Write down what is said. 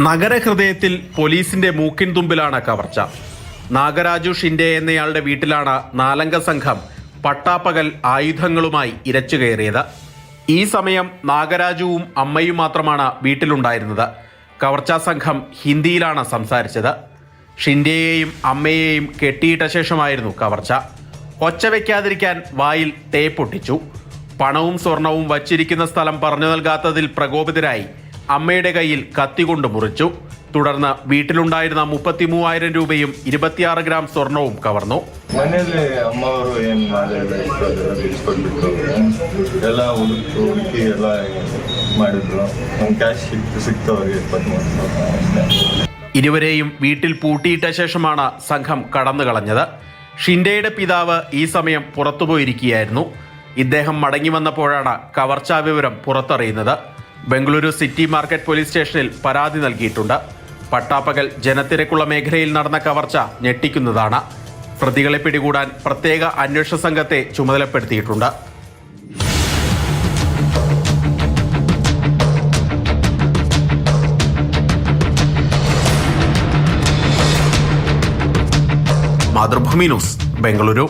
നഗരഹൃദയത്തിൽ പോലീസിന്റെ മൂക്കിൻ തുമ്പിലാണ് കവർച്ച. നാഗരാജു ഷിൻഡെ എന്നയാളുടെ വീട്ടിലാണ് നാലംഗ സംഘം പട്ടാപ്പകൽ ആയുധങ്ങളുമായി ഇരച്ചുകയറിയത്. ഈ സമയം നാഗരാജുവും അമ്മയും മാത്രമാണ് വീട്ടിലുണ്ടായിരുന്നത്. കവർച്ചാ സംഘം ഹിന്ദിയിലാണ് സംസാരിച്ചത്. ഷിൻഡെയെയും അമ്മയെയും കെട്ടിയിട്ട ശേഷമായിരുന്നു കവർച്ച. ഒച്ച വയ്ക്കാതിരിക്കാൻ വായിൽ ടേപ്പൊട്ടിച്ചു. പണവും സ്വർണവും വച്ചിരിക്കുന്ന സ്ഥലം പറഞ്ഞു നൽകാത്തതിൽ പ്രകോപിതരായി അമ്മയുടെ കയ്യിൽ കത്തികൊണ്ട് മുറിച്ചു. തുടർന്ന് വീട്ടിലുണ്ടായിരുന്ന 33,000 രൂപയും 26 ഗ്രാം സ്വർണവും കവർന്നു. ಮನೆಯಲ್ಲಿ ಅಮ್ಮವರು ಏನು ಮಾಡಲಿಲ್ಲ, ಇಸ್ಕೊಟ್ಬಿಟ್ಟು ಎಲ್ಲ ಹುಡುಕಿ ಎಲ್ಲ ಮಾಡಿದ್ರು. ಒಂದು ಕ್ಯಾಶ್ ಸಿಕ್ತವ್ರಿಗೆ 23,000. ഇരുവരെയും വീട്ടിൽ പൂട്ടിയിട്ട ശേഷമാണ് സംഘം കടന്നു കളഞ്ഞത്. ഷിൻഡെയുടെ പിതാവ് ഈ സമയം പുറത്തുപോയിരിക്കുകയായിരുന്നു. ഇദ്ദേഹം മടങ്ങി വന്നപ്പോഴാണ് കവർച്ചാ വിവരം പുറത്തറിയുന്നത്. ബംഗളൂരു സിറ്റി മാർക്കറ്റ് പോലീസ് സ്റ്റേഷനിൽ പരാതി നൽകിയിട്ടുണ്ട്. പട്ടാപ്പകൽ ജനത്തിരക്കുള്ള മേഖലയിൽ നടന്ന കവർച്ച ഞെട്ടിക്കുന്നതാണ്. പ്രതികളെ പിടികൂടാൻ പ്രത്യേക അന്വേഷണ സംഘത്തെ ചുമതലപ്പെടുത്തിയിട്ടുണ്ട്. മാതൃഭൂമി ന്യൂസ്, ബംഗളൂരു.